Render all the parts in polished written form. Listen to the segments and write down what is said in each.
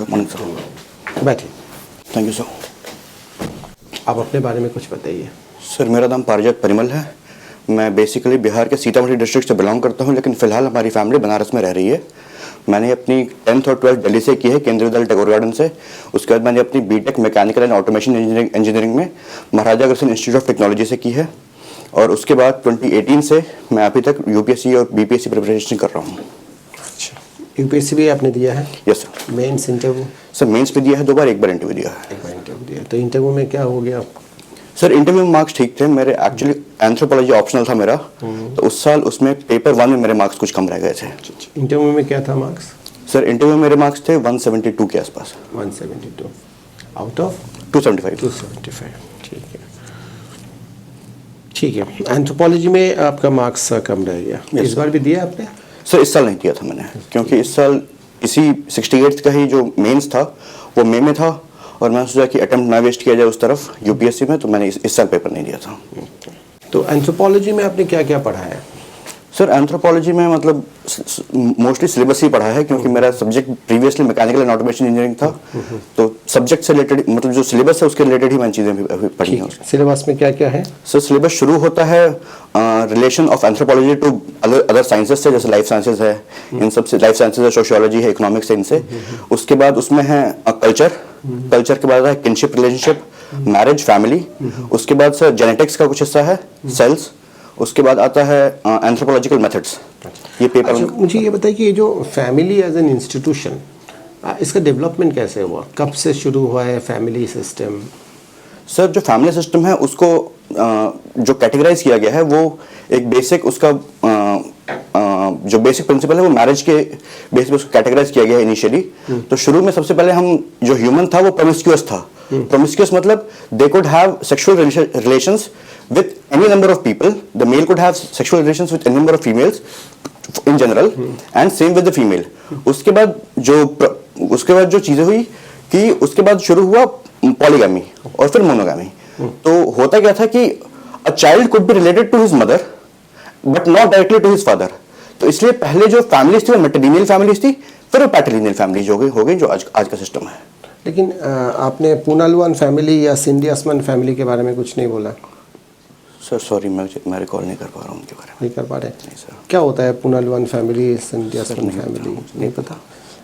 Morning sir. बैठिए। Thank you sir. आप अपने बारे में कुछ बताइए। सर मेरा नाम पारिजात परिमल है। मैं बेसिकली बिहार के सीतामढ़ी डिस्ट्रिक्ट से बिलोंग करता हूं, लेकिन फ़िलहाल हमारी फैमिली बनारस में रह रही है। मैंने अपनी 10th और 12th दिल्ली से की है, केंद्रीय विद्यालय टैगोर गार्डन से। उसके बाद मैंने अपनी BTech mechanical and automation engineering में Maharaja Agrasen institute of technology से की है। और उसके बाद 2018 से मैं अभी तक यूपीएससी और बीपीएससी प्रिपरेशन कर रहा हूँ। अच्छा, यूपीएससी भी आपने दिया है? Yes sir. Mains interview? Sir mains भी दिया है 2 बार, 1 बार इंटरव्यू दिया है। 1 बार इंटरव्यू दिया। तो इंटरव्यू में क्या हो गया? सर इंटरव्यू में मार्क्स ठीक थे मेरे। एक्चुअली एंथ्रोपोलॉजी ऑप्शनल था मेरा, तो उस साल उसमें पेपर 1 में मेरे मार्क्स कुछ कम रह गए थे। इंटरव्यू में क्या था मार्क्स? सर इंटरव्यू में मेरे मार्क्स थे 172 के आसपास। 172 आउट ऑफ 275। 275। ठीक है। एंथ्रोपोलॉजी में आपका मार्क्स कम रह गया। इस बार भी दिया आपने? सर इस साल नहीं दिया था मैंने, क्योंकि इस साल इसी 68 का ही जो मेंस था वो मई में था, और मैंने सोचा कि अटेम्प्ट ना वेस्ट किया जाए उस तरफ यूपीएससी में, तो मैंने इस साल पेपर नहीं दिया था। तो एंथ्रोपोलॉजी में आपने क्या क्या पढ़ा है? सर एंथ्रोपोलॉजी में मतलब मोस्टली सिलेबस ही पढ़ा है, क्योंकि मेरा subject previously mechanical and automation engineering था। तो सब्जेक्ट से रिलेटेड मतलब जो सिलेबस है उसके रिलेटेड ही मैंने चीज़ें भी पढ़ी हैं। सिलेबस में क्या क्या है? सर सिलेबस शुरू होता है relation of anthropology to other sciences से, जैसे लाइफ साइंसेज है, इन सब से लाइफ साइंसेज है, सोशियोलॉजी है, इकोनॉमिक्स है, इनसे। उसके बाद उसमें है कल्चर के बाद है किनशिप रिलेशनशिप, मैरिज, फैमिली। उसके बाद सर जेनेटिक्स का कुछ हिस्सा है, सेल्स। उसके बाद आता है एंथ्रोपोलॉजिकल मेथड्स। ये पेपर। अच्छा, मुझे ये बताइए कि ये जो फैमिली एज एन इंस्टीट्यूशन, इसका डेवलपमेंट कैसे हुआ? कब से शुरू हुआ है फैमिली सिस्टम? सर जो फैमिली सिस्टम है उसको जो कैटेगराइज किया गया है वो एक बेसिक उसका जो बेसिक प्रिंसिपल है वो मैरिज के बेस पे उसको कैटेगराइज किया गया है इनिशियली। तो शुरू में सबसे पहले हम जो ह्यूमन था वो प्रोमिस्क्यूअस था। प्रोमिस्क्यूअस मतलब they could have sexual relations with any number of people. The male could have sexual relations with any number of females in general, and same with the female. उसके बाद जो चीज़ें हुई कि उसके बाद शुरू हुआ पॉलीगैमी और फिर मोनोगैमी। तो होता क्या था कि a child could be related to his mother but not directly to his father. तो इसलिए पहले जो फैमिलीज थी वो मैट्रिलिनियल फैमिलीज थी, फिर वो पैट्रिलिनियल फैमिलीज हो गई जो आज का सिस्टम है। लेकिन आपने पूनालवन फैमिली या सिंधियास्मन फैमिली के बारे में कुछ नहीं बोला। सर सॉरी, मैं रिकॉल नहीं कर पा रहा हूँ उनके बारे में। नहीं कर पा रहे? नहीं सर। क्या होता है पूनालवन फैमिली, सिंधियास्मन फैमिली? नहीं पता।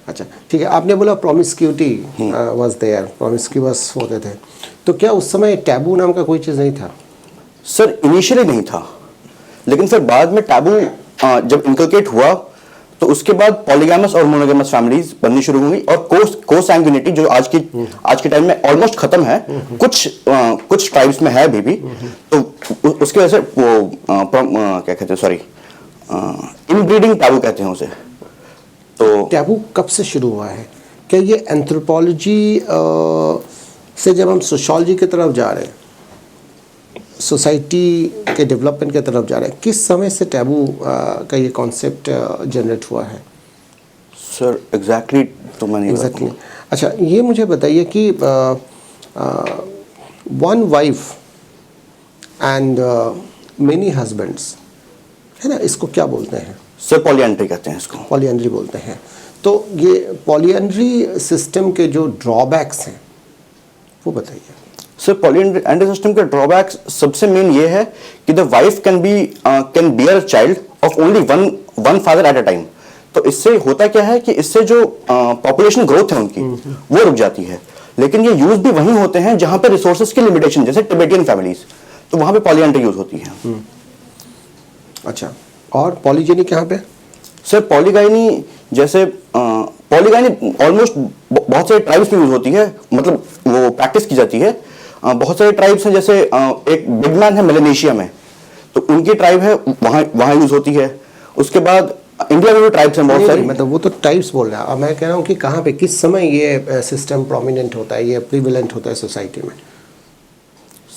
अच्छा ठीक है। आपने बोला प्रोमिस्क्यूटी वाज देयर, प्रोमिस्क्यूअस होते थे, तो क्या उस समय टैबू नाम का कोई चीज़ नहीं था? सर इनिशियली नहीं था, लेकिन फिर बाद में टैबू जब इनकलकेट हुआ तो उसके बाद पॉलीगैमस और मोनोगैमस फैमिलीज बननी शुरू हुई, और कोसैंग्युइनिटी जो आज के टाइम में ऑलमोस्ट खत्म है, कुछ ट्राइब्स में है अभी भी। तो उसकी वजह से वो क्या कहते हैं, सॉरी, इनब्रीडिंग टैबू कहते हैं उसे। तो टैबू कब से शुरू हुआ है? क्या ये एंथ्रोपोलॉजी से जब हम सोशियोलॉजी की तरफ जा रहे हैं, सोसाइटी के डेवलपमेंट की तरफ जा रहे हैं, किस समय से टैबू का ये कॉन्सेप्ट जनरेट हुआ है? सर एग्जैक्टली तो मैं नहीं एग्जैक्टली। अच्छा ये मुझे बताइए कि one wife and many husbands है ना, इसको क्या बोलते हैं? सर पॉलीएंड्री कहते हैं इसको। पॉलीएंड्री बोलते हैं। तो ये पॉलीएंड्री सिस्टम के जो ड्रॉबैक्स हैं वो बताइए। सर पॉलीएंड्री सिस्टम के ड्रॉबैक्स सबसे मेन ये है कि the wife can bear a child of only one father at a time. तो इससे होता क्या है कि इससे जो पॉपुलेशन ग्रोथ है उनकी वो रुक जाती है। लेकिन ये यूज भी वहीं होते हैं जहां पे रिसोर्सेज की लिमिटेशन, जैसे टिबेटियन फैमिलीज, तो वहां पे पॉलीएंड्री यूज होती है। अच्छा, और पॉलीजेनी कहाँ पे? सर पॉलीगाइनी, जैसे पॉलीगाइनी ऑलमोस्ट बहुत सारे ट्राइब्स में यूज होती है, मतलब वो प्रैक्टिस की जाती है। बहुत सारे ट्राइब्स हैं, जैसे एक बिग मैन है मेलेनेशिया में, तो उनकी ट्राइब है, वहाँ यूज होती है। उसके बाद इंडिया में भी ट्राइब्स हैं बहुत सारी। मतलब वो तो टाइप्स बोल रहा है, अब मैं कह रहा हूँ कि कहाँ पे किस समय ये सिस्टम प्रोमिनेंट होता है, ये प्रिवेलेंट होता है सोसाइटी में?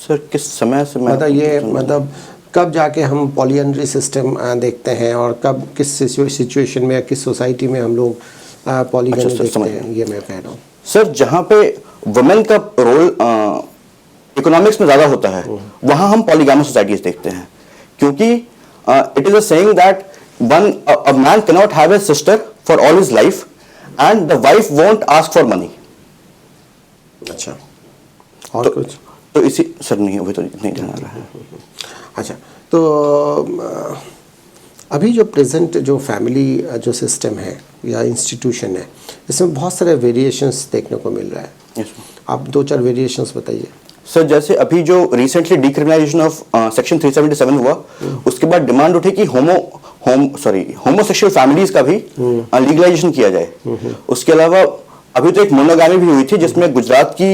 सर किस समय से मतलब कब जाके हम पॉलीएंड्री सिस्टम देखते हैं, और कब किस सिचुएशन में या किस सोसाइटी में हम लोग पॉलीगैमी देखते हैं, ये मैं कह रहा हूँ। सर जहाँ पे वुमेन का रोल इकोनॉमिक्स में ज़्यादा होता है वहाँ हम पॉलीगैमस सोसाइटीज देखते हैं, क्योंकि it is a saying that a man cannot have a sister for all his life, and the wife won't ask for money. अच्छा, और कुछ? तो इसी सर नहीं अभी तो नहीं ध्यान आ रहा है। अच्छा, तो अभी जो प्रेजेंट जो फैमिली जो सिस्टम है या इंस्टीट्यूशन है, इसमें बहुत सारे वेरिएशंस देखने को मिल रहा है। Yes, आप 2-4 वेरिएशंस बताइए। सर जैसे अभी जो रिसेंटली डिक्रिमिनलाइजेशन ऑफ सेक्शन 377 हुआ, उसके बाद डिमांड उठी कि होमोसेक्सुअल फैमिलीज का भी लीगलाइजेशन किया जाए। उसके अलावा अभी तो एक मोनोगामी भी हुई थी जिसमें गुजरात की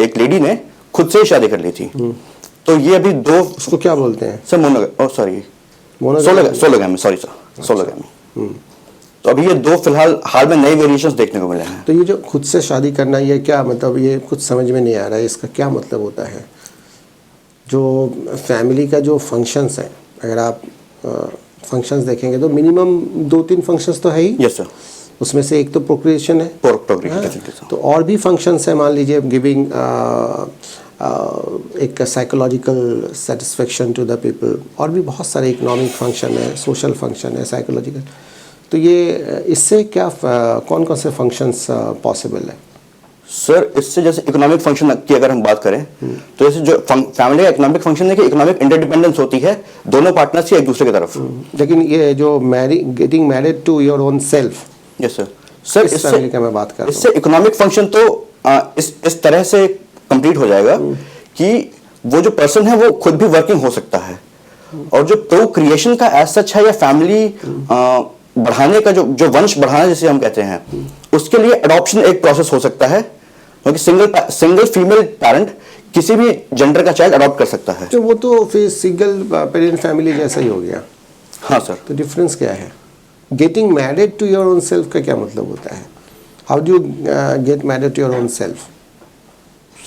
एक लेडी ने खुद से ही शादी कर ली थी। तो ये अभी दो, उसको क्या बोलते हैं सर? सोलोगैमी। तो अभी ये दो फिलहाल हाल में नए वेरिएशंस देखने को मिले हैं। तो ये जो खुद से शादी करना, ये क्या मतलब, ये कुछ समझ में नहीं आ रहा है, इसका क्या मतलब होता है? जो फैमिली का जो फंक्शंस है, अगर आप फंक्शंस देखेंगे तो मिनिमम 2-3 फंक्शंस तो है ही। Yes sir. उसमें से एक तो प्रोक्रिएशन है, तो और भी फंक्शंस है, मान लीजिए गिविंग एक psychological satisfaction to the people, और भी बहुत सारे इकोनॉमिक फंक्शन है, सोशल फंक्शन है, साइकोलॉजिकल। तो ये इससे क्या कौन कौन से फंक्शंस पॉसिबल है? सर इससे जैसे इकोनॉमिक फंक्शन की अगर हम बात करें तो जैसे जो फैमिली का इकोनॉमिक फंक्शन है कि इकोनॉमिक इंटरडिपेंडेंस होती है दोनों पार्टनर्स की एक दूसरे की तरफ। लेकिन ये जो getting married to your own self, yes sir. Sir इस फैमिली का मैं बात कर रहा हूँ। इससे इकोनॉमिक फंक्शन तो इस तरह से कंप्लीट हो जाएगा कि वो जो पर्सन है वो खुद भी वर्किंग हो सकता है, और जो प्रोक्रिएशन का एज सच है या फैमिली बढ़ाने का जो वंश बढ़ाना जिसे हम कहते हैं, उसके लिए एडॉप्शन एक प्रोसेस हो सकता है, क्योंकि सिंगल फीमेल पेरेंट किसी भी जेंडर का चाइल्ड अडॉप्ट कर सकता है। तो वो तो फिर सिंगल पेरेंट फैमिली जैसा ही हो गया। हाँ सर। तो डिफरेंस क्या है? Getting married to your own self का क्या मतलब होता है? How do you get married to your own self?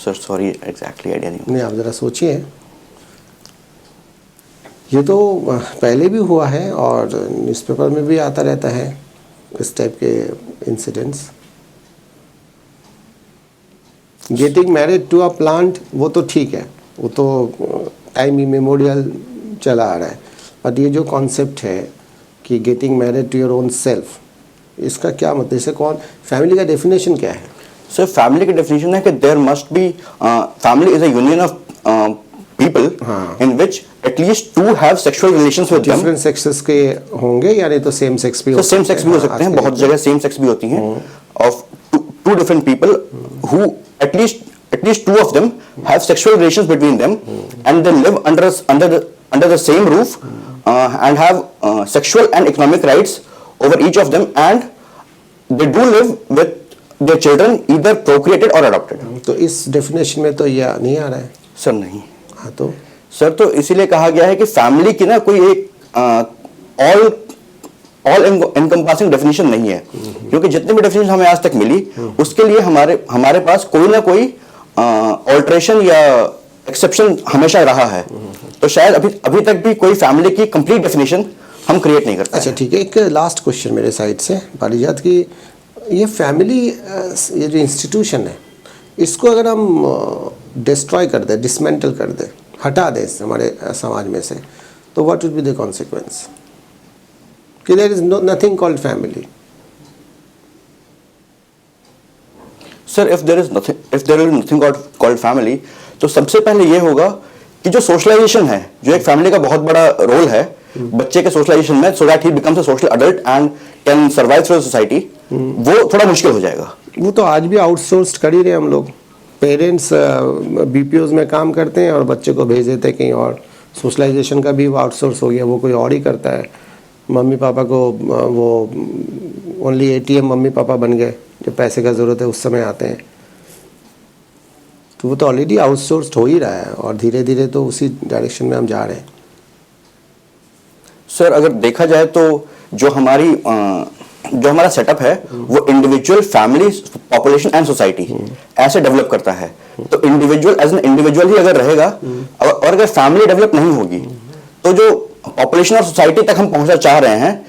Sir sorry exactly idea नहीं। आप ज़रा सोचिए। ये तो पहले भी हुआ है और न्यूज़पेपर में भी आता रहता है इस टाइप के incidents. Getting married to a plant वो तो ठीक है, वो तो टाइम इमेमोरियल चला आ रहा है, बट ये जो कॉन्सेप्ट है कि getting married to your own self, इसका क्या मतलब? इसे कौन, फैमिली का डेफिनेशन क्या है? सर फैमिली की डेफिनेशन है कि there must be, family is a union of people in which at least two have sexual relations with them. Different sexes के होंगे या नहीं तो सेम सेक्स भी? सेम सेक्स भी हो सकते हैं, बहुत जगह सेम सेक्स भी होती हैं, of two different people who at least two of them have sexual relations between them and they live under the same roof and have sexual and economic rights over each of them, and they do live with their children either procreated or adopted. तो इस definition में तो ये नहीं आ रहा है sir. नहीं। हाँ तो सर तो इसीलिए कहा गया है कि फैमिली की ना कोई एक ऑल एनकम्पासिंग डेफिनेशन नहीं है, क्योंकि जितनी भी डेफिनेशन हमें आज तक मिली उसके लिए हमारे पास कोई ना कोई ऑल्ट्रेशन या एक्सेप्शन हमेशा रहा है। तो शायद अभी तक भी कोई फैमिली की कंप्लीट डेफिनेशन हम क्रिएट नहीं करते। अच्छा ठीक है, एक लास्ट क्वेश्चन मेरे साइड से पारिजात की, ये फैमिली ये जो इंस्टीट्यूशन है इसको अगर हम डिस्ट्रॉय कर दें, डिसमेंटल कर दें, हटा दें हमारे समाज में से, तो what would be the consequence? कि there is nothing called family. Sir if there is nothing called family, तो सबसे पहले ये होगा कि जो सोशलाइजेशन है, जो एक फैमिली का बहुत बड़ा रोल है बच्चे के सोशलाइजेशन में, so that he becomes a social adult and can survive through society, वो थोड़ा मुश्किल हो जाएगा। वो तो आज भी आउटसोर्स कर ही रहे हम लोग। पेरेंट्स बीपीओज में काम करते हैं और बच्चे को भेज देते हैं कहीं और। सोशलाइजेशन का भी वो आउटसोर्स हो गया, वो कोई और ही करता है। मम्मी पापा को वो ओनली एटीएम मम्मी पापा बन गए, जब पैसे का ज़रूरत है उस समय आते हैं। तो वो तो ऑलरेडी आउटसोर्स्ड हो ही रहा है और धीरे धीरे तो उसी डायरेक्शन में हम जा रहे हैं। सर अगर देखा जाए तो जो हमारा सेटअप है वो individual, family, population and society ऐसे डेवलप करता है। तो इंडिविजुअल एज एन इंडिविजुअल ही अगर रहेगा और अगर फैमिली डेवलप नहीं होगी तो जो पॉपुलेशन और सोसाइटी तक हम पहुंचना चाह रहे हैं,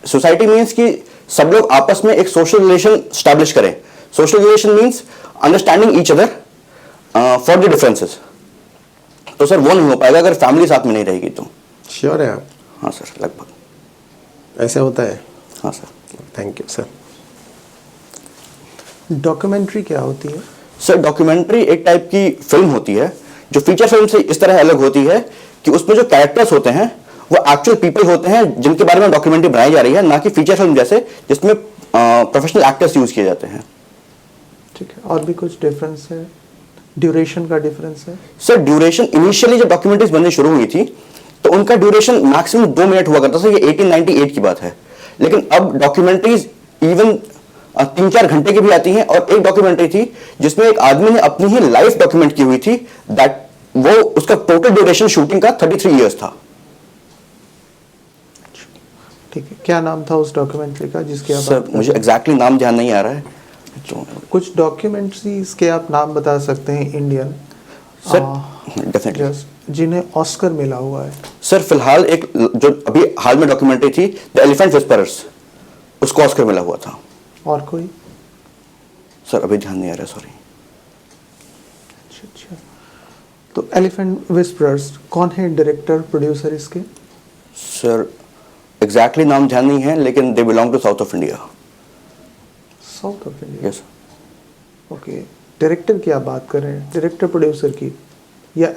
सोसाइटी मीन्स कि सब लोग आपस में एक सोशल रिलेशन स्टैब्लिश करें। Social relation means understanding each other for the differences. तो सर वो नहीं हो पाएगा अगर फैमिली साथ में नहीं रहेगी तो। श्योर है आप? हाँ सर, लगभग ऐसे होता है। हाँ sir. Thank you sir. Documentary क्या होती है? सर डॉक्यूमेंट्री एक टाइप की फिल्म होती है जो फीचर फिल्म से इस तरह अलग होती है कि उसमें जो कैरेक्टर्स होते हैं वो एक्चुअल पीपल होते हैं जिनके बारे में डॉक्यूमेंट्री बनाई जा रही है, ना कि फीचर फिल्म जैसे जिसमें प्रोफेशनल एक्टर्स यूज किए जाते हैं। ठीक है, और भी कुछ डिफरेंस है? ड्यूरेशन का डिफरेंस है? सर ड्यूरेशन इनिशियली जब डॉक्यूमेंट्रीज बननी शुरू हुई थी तो उनका ड्यूरेशन मैक्सिमम 2 मिनट हुआ करता था, ये 1898 की बात है। लेकिन अब डॉक्यूमेंट्रीज इवन 3-4 घंटे की भी आती हैं, और एक डॉक्यूमेंट्री थी जिसमें एक आदमी ने अपनी ही लाइफ डॉक्यूमेंट की हुई थी, दैट वो उसका टोटल ड्यूरेशन शूटिंग का 33 इयर्स था। ठीक है, क्या नाम था उस डॉक्यूमेंट्री का जिसके आप सर बात कर मुझे रहे एग्जैक्टली नाम ध्यान नहीं आ रहा है तो हैं? कुछ डॉक्यूमेंट्रीज के आप नाम बता सकते हैं इंडियन सर डेफिनेटली जिन्हें ऑस्कर मिला हुआ है? सर फिलहाल एक जो अभी हाल में डॉक्यूमेंट्री थी द एलिफेंट विस्परर्स, उसको ऑस्कर मिला हुआ था। और कोई? सर अभी ध्यान नहीं आ रहा, सॉरी। अच्छा, तो एलिफेंट विस्परर्स कौन है डायरेक्टर प्रोड्यूसर इसके? सर एग्जैक्टली नाम ध्यान नहीं है, लेकिन they belong to south of India. South of India, yes. Okay. Director की आप बात कर रहे हैं, डायरेक्टर प्रोड्यूसर की, या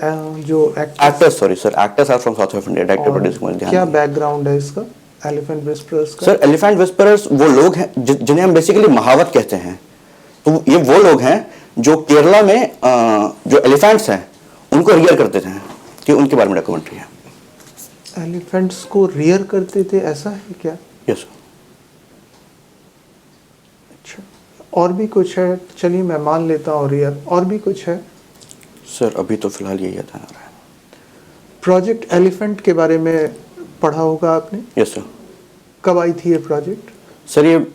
जो actors, sorry sir, actors are from south of India, director producer मुझे ध्यान क्या नहीं। बैकग्राउंड है इसका एलिफेंट विस्परर्स का? सर एलिफेंट विस्परर्स वो लोग हैं जिन्हें हम बेसिकली महावत कहते हैं। तो ये वो लोग हैं जो केरला में जो एलिफेंट्स हैं उनको रियर करते थे, कि उनके बारे में डॉक्यूमेंट्री है। एलिफेंट्स को रियर करते थे, ऐसा है क्या? यस। अच्छा, और भी कुछ है? चलिए मैं मान लेता हूँ रियर, और भी कुछ है? सर अभी तो फिलहाल यही याद आ रहा है। प्रोजेक्ट एलिफेंट के बारे में पढ़ा होगा आपने? Yes sir. कब आई थी ये प्रोजेक्ट? सर ये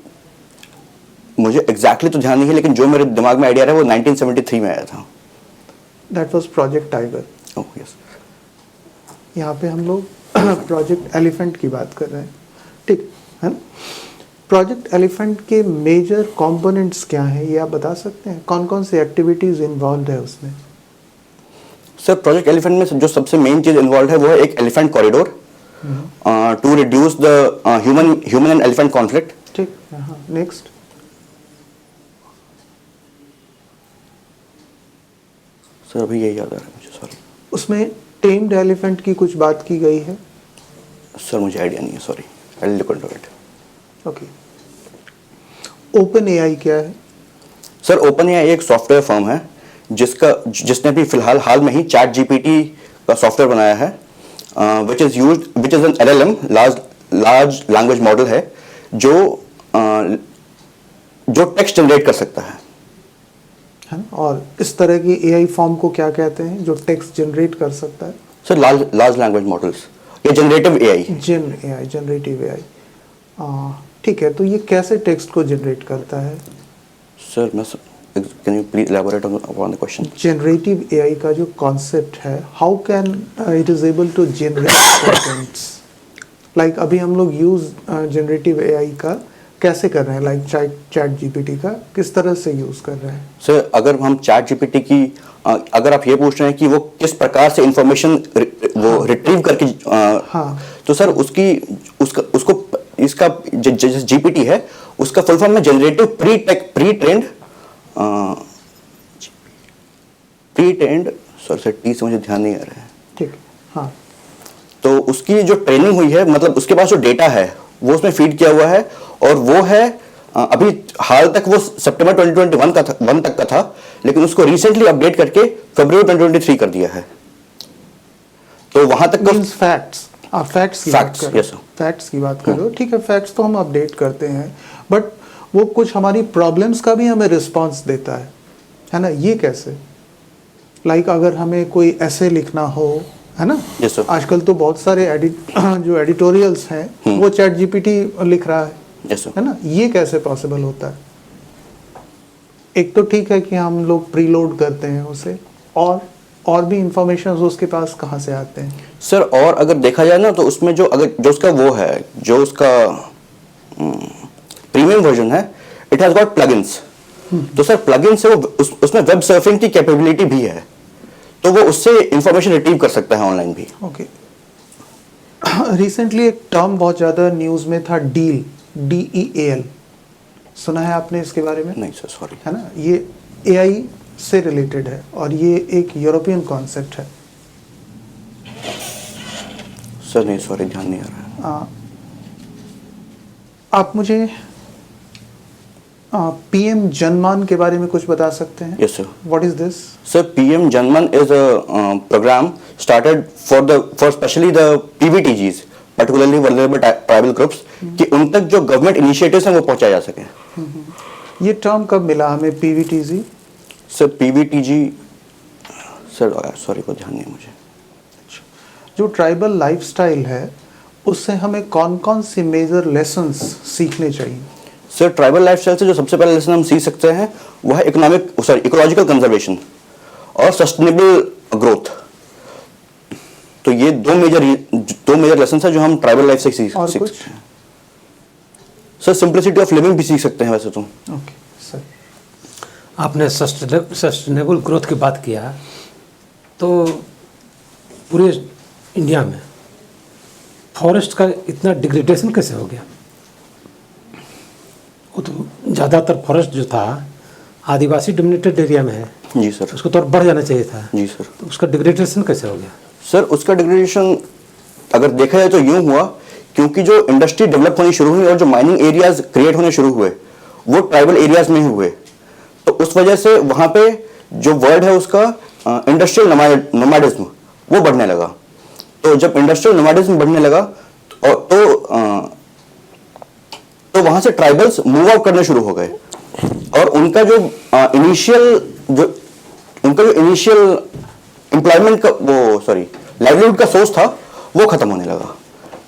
मुझे एग्जैक्टली तो ध्यान नहीं है, लेकिन जो मेरे दिमाग में आइडिया है वो 1973 में आया था। That was project tiger. Oh yes. यहाँ पे हम लोग प्रोजेक्ट एलिफेंट की बात कर रहे हैं, ठीक है ना? प्रोजेक्ट एलिफेंट के मेजर कंपोनेंट्स क्या हैं, ये आप बता सकते हैं? कौन कौन सी एक्टिविटीज इन्वॉल्व है उसमें? सर प्रोजेक्ट एलिफेंट में जो सबसे मेन चीज इन्वॉल्व है वो है एक elephant corridor to reduce the human and elephant conflict. ठीक, हाँ, नेक्स्ट। सर अभी यही याद आ रहा है मुझे, सॉरी। उसमें टेम्ड एलिफेंट की कुछ बात की गई है? सर मुझे आइडिया नहीं है, sorry. I will look into it. Okay. Open AI क्या है? सर ओपन एआई एक सॉफ्टवेयर फर्म है जिसने भी फिलहाल हाल में ही चैट जीपीटी का सॉफ्टवेयर बनाया है, which is an LLM, large language model है जो टेक्स्ट जनरेट कर सकता है ना? और इस तरह की एआई फॉर्म को क्या कहते हैं जो टेक्स्ट जनरेट कर सकता है? सर लार्ज लैंग्वेज मॉडल्स या जनरेटिव एआई। जिन एआई, जनरेटिव एआई। ठीक है, तो ये कैसे टेक्स्ट को जनरेट करता है? सर मैं can you please elaborate on the question? Generative AI का जो कॉन्सेप्ट है, how can it is able to generate contents? Like अभी हम लोग यूज जनरेटिव एआई का कैसे कर रहे हैं? लाइक चैट जीपीटी का किस तरह से यूज कर रहे हैं? सर अगर हम चैट जीपीटी की अगर आप ये पूछ रहे हैं कि वो किस प्रकार से इंफॉर्मेशन वो रिट्रीव करके हाँ। तो सर इसका जीपीटी है उसका फुल फॉर्म में generative pre trend sir T से मुझे ध्यान नहीं आ रहा है। ठीक, हाँ। तो उसकी जो ट्रेनिंग हुई है, मतलब उसके पास जो डेटा है वो उसमें फीड किया हुआ है, और वो है अभी हाल तक वो सितंबर 2021 तक का था, लेकिन उसको रिसेंटली अपडेट करके फरवरी 2023 कर दिया है। तो वहां तक मींस फैक्ट्स, आप फैक्ट्स की बात कर रहे yes, हो? फैक्ट्स की बात कर रहे हो, ठीक है। फैक्ट्स तो हम अपडेट करते हैं, बट वो कुछ हमारी प्रॉब्लम्स का भी हमें रिस्पांस देता है ना? ये कैसे? लाइक अगर हमें कोई ऐसे लिखना हो, है ना? yes, sir. आजकल तो बहुत सारे जो एडिटोरियल्स हैं वो चैट जीपीटी लिख रहा है, yes, sir. है ना? ये कैसे पॉसिबल होता है? एक तो ठीक है कि हम लोग प्रीलोड करते हैं उसे, और भी इंफॉर्मेशन उसके पास कहाँ से आते हैं? सर और अगर देखा जाए ना तो उसमें जो उसका वो है, जो उसका प्रीमियम वर्जन है, इट हैज गॉट प्लगइन्स। तो सर प्लगइन से वो उसमें वेब सर्फिंग की कैपेबिलिटी भी है, तो वो उससे इंफॉर्मेशन रिट्रीव कर सकता है ऑनलाइन भी। ओके। रिसेंटली एक टर्म बहुत ज़्यादा न्यूज़ में था, डील, DEAL, सुना है आपने इसके बारे में? नहीं सर, सॉरी। है ना, ये एआई से रिलेटेड है और ये एक यूरोपियन कॉन्सेप्ट है। सर नहीं, सॉरी, ध्यान नहीं आ रहा है। आप मुझे पीएम जनमान के बारे में कुछ बता सकते हैं? Yes sir. What is this? Sir, PM Janman is a program started for especially the PVTGs, particularly vulnerable tribal groups, कि उन तक जो गवर्नमेंट इनिशिएटिव्स हैं वो पहुंचाए जा सके। ये टर्म कब मिला हमें PVTG? Sir PVTG, sir sorry, को ध्यान नहीं मुझे। जो ट्राइबल लाइफस्टाइल है उससे हमें कौन कौन सी मेजर लेसन्स सीखने चाहिए? सर ट्राइबल लाइफस्टाइल से जो सबसे पहला लेसन हम सीख सकते हैं वो है इकोलॉजिकल कंजर्वेशन और सस्टेनेबल ग्रोथ। तो ये दो मेजर लेसन है जो हम ट्राइबल लाइफ से सीख सकते हैं। सर सिंप्लिसिटी ऑफ लिविंग भी सीख सकते हैं वैसे तो। Okay sir. आपने सस्टेनेबल ग्रोथ की बात किया, तो पूरे इंडिया में फॉरेस्ट का इतना डिग्रेडेशन कैसे हो गया? वो तो ज़्यादातर फॉरेस्ट जो था आदिवासी डोमिनेटेड एरिया में है। जी सर। उसको तो और बढ़ जाना चाहिए था। जी सर। तो उसका डिग्रेडेशन कैसे हो गया? सर उसका डिग्रेडेशन अगर देखा जाए तो यूं हुआ क्योंकि जो इंडस्ट्री डेवलप होनी शुरू हुई और जो माइनिंग एरियाज क्रिएट होने शुरू हुए वो ट्राइबल एरियाज में ही हुए। तो उस वजह से वहाँ पे जो वर्ड है उसका इंडस्ट्रियल नोमैडिज्म वो बढ़ने लगा। तो जब इंडस्ट्रियल नोमैडिज्म बढ़ने लगा तो वहाँ से ट्राइबल्स मूव आउट करने शुरू हो गए और उनका जो इनिशियल एम्प्लॉयमेंट का लाइवलीहुड का सोर्स था वो खत्म होने लगा।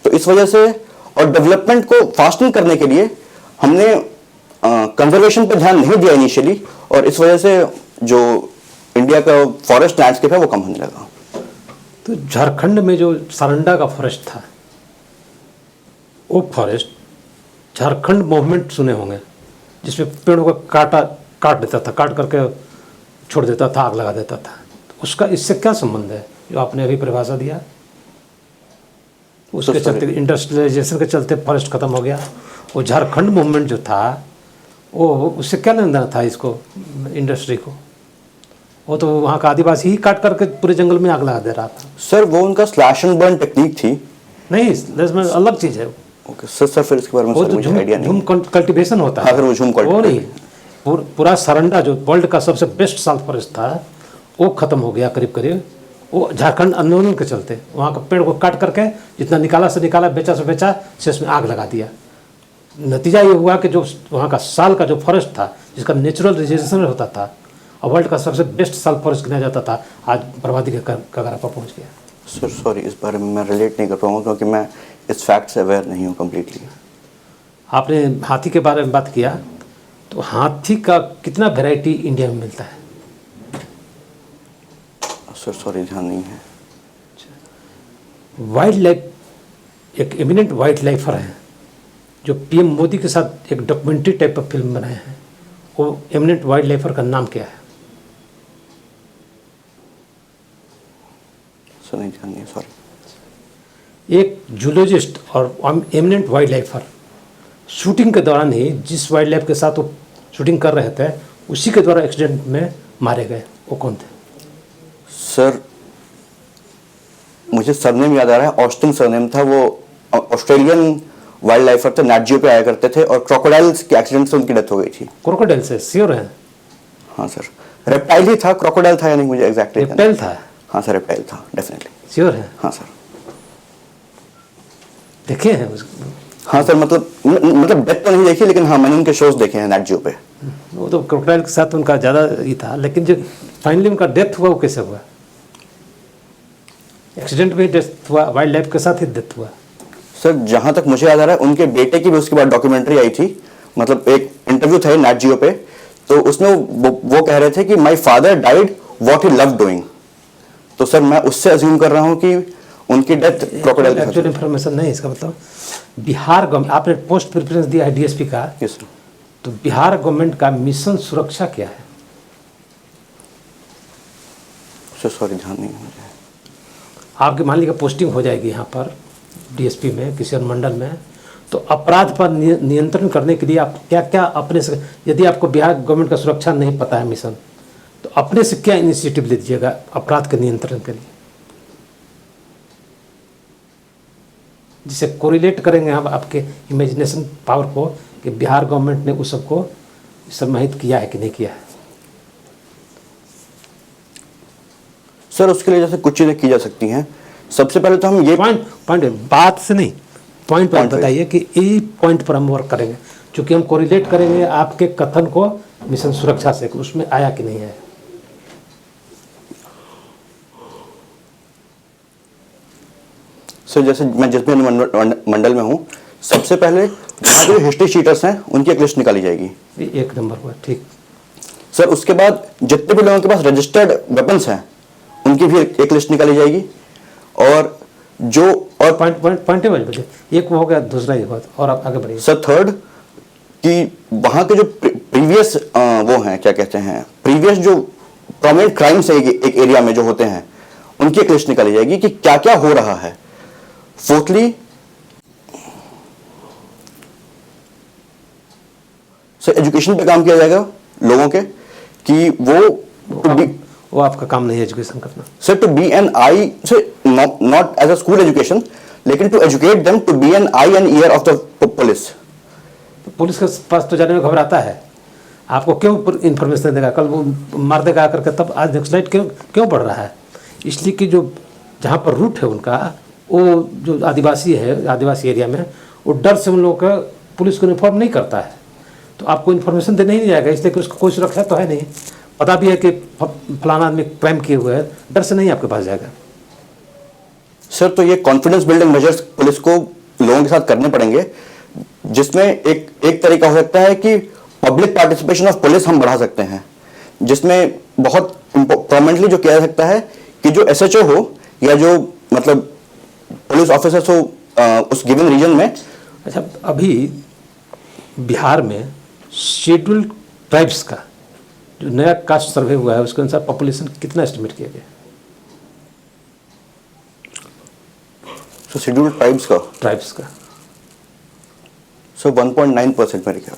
तो इस वजह से और डेवलपमेंट को फास्टनिंग करने के लिए हमने कंजर्वेशन पर ध्यान नहीं दिया इनिशियली और इस वजह से जो इंडिया का फॉरेस्ट लैंडस्केप है वो कम होने लगा। तो झारखंड में जो सारंडा का फॉरेस्ट था, वो फॉरेस्ट झारखंड मूवमेंट सुने होंगे, जिसमें पेड़ों को काट देता था, काट करके छोड़ देता था, आग लगा देता था। तो उसका इससे क्या संबंध है जो आपने अभी परिभाषा दिया? उसके चलते इंडस्ट्रियलाइजेशन के चलते फॉरेस्ट खत्म हो गया। वो झारखंड मूवमेंट जो था वो उससे क्या लेना देना था इसको, इंडस्ट्री को? वो तो वहाँ का आदिवासी ही काट करके पूरे जंगल में आग लगा दे रहा था। सर वो उनका स्लैश एंड बर्न टेक्निक थी। नहीं, इसमें अलग चीज़ है। ओके सर फिर इसके बारे में वो सर तो मुझे आइडिया नहीं। झूम कल्टीवेशन होता है। हाँ, फिर वो झूम वो नहीं, पूरा सारंडा जो वर्ल्ड का सबसे बेस्ट साल्ट फॉरेस्ट था वो खत्म हो गया करीब। वो झारखंड आंदोलन के चलते वहाँ का पेड़ को काट करके जितना निकाला से निकाला, बेचा से बेचा, शेष में आग लगा दिया। नतीजा ये हुआ कि जो वहाँ का साल का जो फॉरेस्ट था जिसका नेचुरल रिजेनेरेशन होता था और वर्ल्ड का सबसे बेस्ट साल फॉरेस्ट गिना जाता था, आज बर्बादी के कगार पर पहुँच गया। सर सॉरी, इस बारे में मैं रिलेट नहीं कर पाऊंगा क्योंकि मैं इस फैक्ट से अवेयर नहीं हूँ कम्प्लीटली। आपने हाथी के बारे में बात किया, तो हाथी का कितना वैरायटी इंडिया में मिलता है? सर सॉरी, ध्यान नहीं है। वाइल्ड लाइफ एक एमिनेंट वाइल्ड लाइफर है जो पीएम मोदी के साथ एक डॉक्यूमेंट्री टाइप ऑफ फिल्म बनाए हैं। वो एमिनेंट वाइल्ड लाइफर का नाम क्या है? सर नहीं, ध्यान नहीं है, सॉरी। एक जूलॉजिस्ट और एमिनेंट वाइल्ड लाइफर शूटिंग के दौरान ही जिस वाइल्ड लाइफ के साथ वो शूटिंग कर रहे थे उसी के द्वारा एक्सीडेंट में मारे गए। वो कौन थे? सर मुझे सरनेम याद आ रहा है, ऑस्टिन सरनेम था। वो ऑस्ट्रेलियन वाइल्ड लाइफर थे, नैट जियो पे आया करते थे और क्रोकोडाइल्स के एक्सीडेंट से उनकी डेथ हो गई थी। क्रोकोडाइल से श्योर है? हाँ सर, रेप्टाइल ही था, क्रोकोडाइल था या नहीं मुझे एग्जैक्टली। रेप्टाइल था? हाँ सर, रेप्टाइल था डेफिनेटली। श्योर है? हाँ सर। देखे हैं उसको? हाँ सर, मतलब डेथ तो नहीं देखी लेकिन हाँ मैंने उनके शोज देखे हैं नैट जियो पे। वो तो क्रोकोडाइल के साथ उनका ज़्यादा ही था, लेकिन जो फाइनली उनका डेथ हुआ वो कैसे हुआ? एक्सीडेंट में डेथ हुआ, वाइल्ड लाइफ के साथ ही डेथ हुआ। सर जहाँ तक मुझे याद आ रहा है उनके बेटे की भी उसके बाद डॉक्यूमेंट्री आई थी, मतलब एक इंटरव्यू था नैट जियो पे, तो उसमें वो कह रहे थे कि my father died what he loved doing. तो सर मैं उससे अज्यूम कर रहा हूँ कि उनकी डेथ क्रोकोडाइल। एक्चुअल इन्फॉर्मेशन नहीं, इसका मतलब बिहार गवर्नमेंट, आपने पोस्ट प्रेफरेंस दिया है डीएसपी का। Yes sir. तो बिहार गवर्नमेंट का मिशन सुरक्षा क्या है? सर सॉरी, ध्यान नहीं है मुझे। आपके मान लीजिए पोस्टिंग हो जाएगी यहाँ पर डीएसपी में किसी अनुमंडल में, तो अपराध पर नियंत्रण करने के लिए आप क्या क्या अपने से, यदि आपको बिहार गवर्नमेंट का सुरक्षा नहीं पता है मिशन, तो अपने से क्या इनिशिएटिव ले दीजिएगा अपराध के नियंत्रण के लिए, जिसे कोरिलेट करेंगे हम आपके इमेजिनेशन पावर को कि बिहार गवर्नमेंट ने उस सबको सम्मानित किया है कि नहीं किया है। सर उसके लिए जैसे कुछ चीज़ें की जा सकती हैं। सबसे पहले तो हम ये पॉइंट बात से नहीं, पॉइंट पर Point बताइए कि इस पॉइंट पर हम वर्क करेंगे, क्योंकि हम कोरिलेट करेंगे आपके कथन को मिशन सुरक्षा से, उसमें आया कि नहीं आया। सर जैसे मैं जिस भी मंडल में हूँ, सबसे पहले वहाँ के जो हिस्ट्री शीटर्स हैं उनकी एक लिस्ट निकाली जाएगी। ये एक नंबर हुआ, ठीक। सर उसके बाद जितने भी लोगों के पास रजिस्टर्ड वेपन्स हैं उनकी भी एक लिस्ट निकाली जाएगी। और जो और पॉइंट बजे एक हो गया, दूसरा ये बात, और आप आगे बढ़िए। सर थर्ड कि वहाँ के जो प्रीवियस वो हैं, क्या कहते हैं, प्रीवियस जो प्रोमिनेंट क्राइम्स है एक एरिया में जो होते हैं उनकी एक लिस्ट निकाली जाएगी कि क्या क्या हो रहा है। फोर्थली सर एजुकेशन पे काम किया जाएगा लोगों के कि वो आपका काम नहीं है एजुकेशन करना। Sir to be an eye, sir not as a school education, लेकिन to educate them to be an eye and ear of the police. Police के पास तो जाने में घबराता है, आपको क्यों इन्फॉर्मेशन देगा, कल वो मार देगा आकर के, तब आज नक्सलाइट क्यों बढ़ रहा है। इसलिए कि जो जहाँ पर रूट है उनका, वो जो आदिवासी है, आदिवासी एरिया में, वो डर से उन लोगों का पुलिस को इन्फॉर्म नहीं करता है, तो आपको इन्फॉर्मेशन देने ही नहीं जाएगा, इसलिए कि उसको कोई सुरक्षा तो है नहीं, पता भी है कि फलाना आदमी क्राइम किए हुए है, डर से नहीं आपके पास जाएगा। सर तो ये कॉन्फिडेंस बिल्डिंग मेजर्स पुलिस को लोगों के साथ करने पड़ेंगे, जिसमें एक तरीका हो सकता है कि पब्लिक पार्टिसिपेशन ऑफ पुलिस हम बढ़ा सकते हैं, जिसमें बहुत परमानेंटली जो किया जा सकता है कि जो एसएचओ हो या जो मतलब पुलिस ऑफिसर्स हो उस गिवन रीजन में। अच्छा, अभी बिहार में शेड्यूल्ड ट्राइब्स का जो नया कास्ट सर्वे हुआ है उसके अनुसार पॉपुलेशन कितना एस्टिमेट किया गया? सो शेड्यूल्ड ट्राइब्स का सो 1.9% मेरे ख्याल।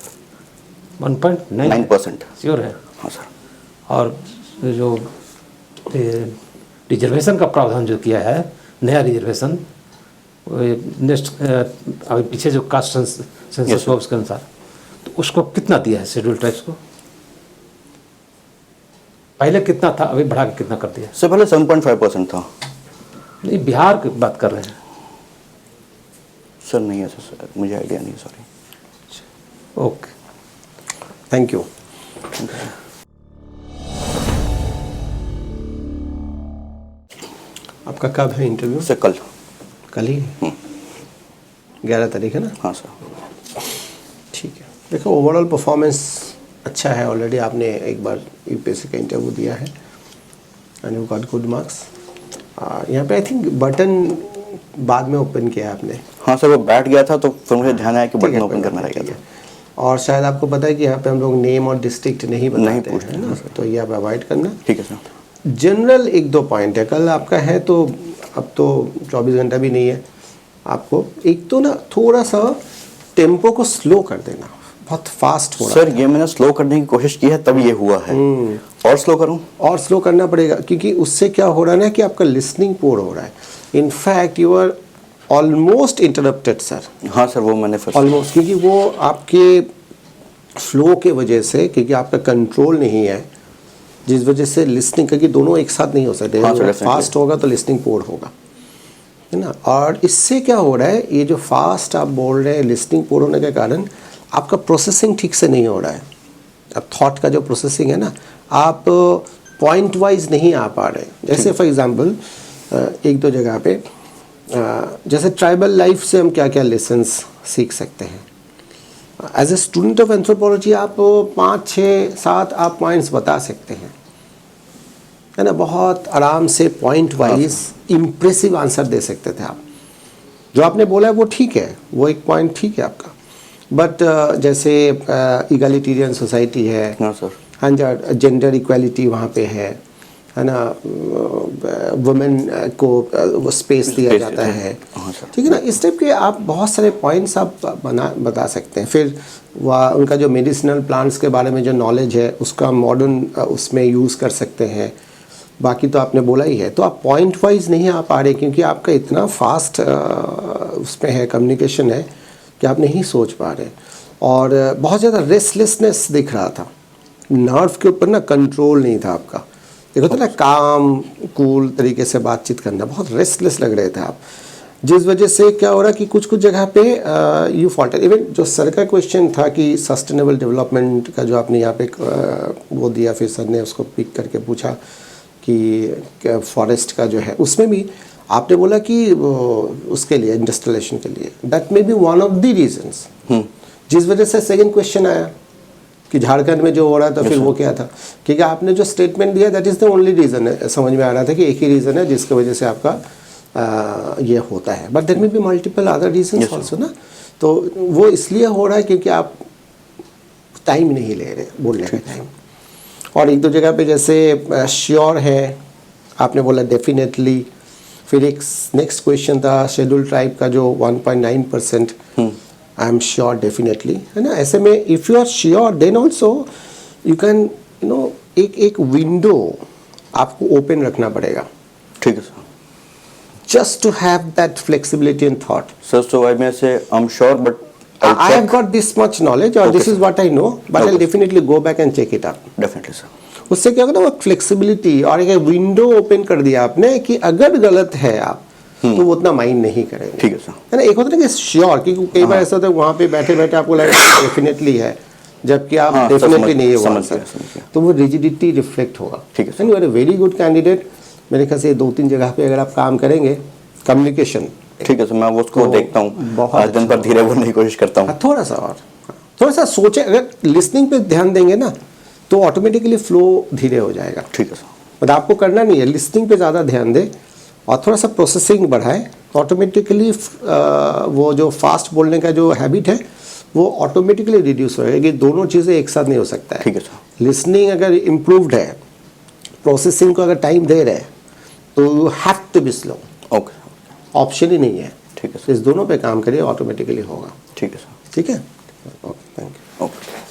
1.9% श्योर है? हाँ सर। और जो रिजर्वेशन का प्रावधान जो किया है, नया रिजर्वेशन नेक्स्ट अभी पीछे जो कास्ट सेंसस हुआ उसके अनुसार, तो उसको कितना दिया है शेड्यूल ट्राइब्स को? पहले कितना था, अभी बढ़ा के कितना कर दिया? सर पहले 7.5% था। नहीं, बिहार की बात कर रहे हैं सर। नहीं है सर, मुझे आइडिया नहीं, सॉरी। Okay, thank you. आपका कब है इंटरव्यू? सर कल ही 11 तारीख है ना? हाँ सर। ठीक है। देखो ओवरऑल परफॉर्मेंस अच्छा है, ऑलरेडी आपने एक बार यूपीएससी का इंटरव्यू दिया है and you got good marks. यहाँ पे आई थिंक बटन बाद में ओपन किया आपने। हाँ सर, वो बैठ गया था तो फिर मुझे ध्यान आया कि बटन ओपन करना रह गया था। और शायद आपको पता है कि यहाँ पे हम लोग नेम और डिस्ट्रिक्ट नहीं बताते हैं ना, तो ये आप अवॉइड करना। ठीक है सर। जनरल 1-2 पॉइंट है, कल आपका है तो अब तो 24 घंटा भी नहीं है। आपको एक तो ना थोड़ा सा टेम्पो को स्लो कर देना, बहुत फास्ट हो रहा है। सर ये मैंने स्लो करने की कोशिश की है तब ये हुआ है। और स्लो करूं? और स्लो करना पड़ेगा, क्योंकि उससे क्या हो रहा है ना कि आपका लिसनिंग पोर हो रहा है। In fact you are almost interrupted sir. हाँ सर, वो मैंने ऑलमोस्ट, क्योंकि वो आपके फ्लो के वजह से, क्योंकि आपका कंट्रोल नहीं है, जिस वजह से लिसनिंग, क्योंकि दोनों एक साथ नहीं हो सकते। हाँ, फास्ट होगा तो लिसनिंग पोर होगा, है ना। और इससे क्या हो रहा है, ये जो फास्ट आप बोल रहे हैं, लिसनिंग पोर होने के कारण आपका प्रोसेसिंग ठीक से नहीं हो रहा है। अब थॉट का जो प्रोसेसिंग है ना, आप पॉइंट वाइज नहीं आ पा रहे। जैसे फॉर एग्जांपल 1-2 जगह पे जैसे ट्राइबल लाइफ से हम क्या क्या लेसन्स सीख सकते हैं। As a student of anthropology आप 5, 6, 7 आप पॉइंट्स बता सकते हैं, है ना। बहुत आराम से पॉइंट वाइज इम्प्रेसिव आंसर दे सकते थे आप। जो आपने बोला है वो ठीक है, वो एक पॉइंट ठीक है आपका। बट जैसे इगलिटेरियन सोसाइटी है, हाँ सर, हाँ जी, जेंडर इक्वालिटी वहाँ पे है ना, वुमेन को वो स्पेस दिया जाता है, हाँ सर। ठीक है ना। इस टाइप के आप बहुत सारे पॉइंट्स आप बता सकते हैं। फिर वह उनका जो मेडिसिनल प्लांट्स के बारे में जो नॉलेज है उसका मॉडर्न उसमें यूज़ कर सकते हैं। बाकी तो आपने बोला ही है। तो आप पॉइंट वाइज नहीं आ पा रहे क्योंकि आपका इतना फास्ट उसमें है, कम्युनिकेशन है कि आप नहीं सोच पा रहे। और बहुत ज़्यादा रेस्टलेसनेस दिख रहा था, नर्व के ऊपर ना कंट्रोल नहीं था आपका। देखो तो ना काम कूल तरीके से बातचीत करना, बहुत रेस्टलेस लग रहे थे आप, जिस वजह से क्या हो रहा कि कुछ कुछ जगह पे यू फॉल्टर। इवन जो सर का क्वेश्चन था कि सस्टेनेबल डेवलपमेंट का जो आपने यहाँ पे वो दिया, फिर सर ने उसको पिक करके पूछा कि फॉरेस्ट का जो है उसमें भी आपने बोला कि उसके लिए इंडस्ट्रियलाइजेशन के लिए that may be one of the reasons, जिस वजह से सेकंड क्वेश्चन आया कि झारखंड में जो हो रहा था फिर वो क्या था। क्योंकि आपने जो स्टेटमेंट दिया that is the only reason है, समझ में आ रहा था कि एक ही रीज़न है जिसकी वजह से आपका ये होता है। But there may be multiple other reasons also ना। तो वो इसलिए हो रहा है क्योंकि आप टाइम नहीं ले रहे बोलने का टाइम। और एक दो जगह पे जैसे श्योर है आपने बोला डेफिनेटली। फिर एक नेक्स्ट क्वेश्चन था शेड्यूल ट्राइब का जो 1.9%, आई एम श्योर डेफिनेटली, है ना। ऐसे में if you are sure then also you can you know एक विंडो आपको ओपन रखना पड़ेगा। ठीक है सर। Just to have that flexibility in thought. Sir so I may say I am sure but I have got this much knowledge or this is what I know, but I'll definitely go back and check it up. Definitely sir. उससे क्या होगा ना, वो flexibility और एक window open कर दिया आपने कि अगर गलत है आप तो वो उतना माइंड नहीं करेंगे। ठीक है सर। है ना। एक होता है ना कि श्योर, क्योंकि कई बार ऐसा होता है वहाँ पे बैठे बैठे आपको लगा डेफिनेटली है, जबकि आप हाँ, डेफिनेटली नहीं है वहाँ समझ से, गया। तो वो रिजिडिटी रिफ्लेक्ट होगा। ठीक है sir. You are a very good candidate. मेरे ख्याल से 2-3 जगह पे अगर आप काम करेंगे कम्युनिकेशन, ठीक है सर, मैं वो उसको तो देखता हूँ, बहुत आज दिन पर धीरे बोलने की कोशिश करता हूँ। थोड़ा सा और थोड़ा सा सोचे, अगर लिसनिंग पे ध्यान देंगे ना तो ऑटोमेटिकली फ्लो धीरे हो जाएगा। ठीक है सर। मतलब आपको करना नहीं है, लिसनिंग पे ज़्यादा ध्यान दे और थोड़ा सा प्रोसेसिंग बढ़ाए, ऑटोमेटिकली वो जो फास्ट बोलने का जो हैबिट है वो ऑटोमेटिकली रिड्यूस होएगा। कि दोनों चीज़ें एक साथ नहीं हो सकता है। ठीक है सर। लिसनिंग अगर इम्प्रूव्ड है, प्रोसेसिंग को अगर टाइम दे रहे हैं तो you have to be slow. Okay, option ही नहीं है। ठीक है सर। इस दोनों पे काम करिए, ऑटोमेटिकली होगा। ठीक है सर। ठीक है। Okay, thank you. ओके।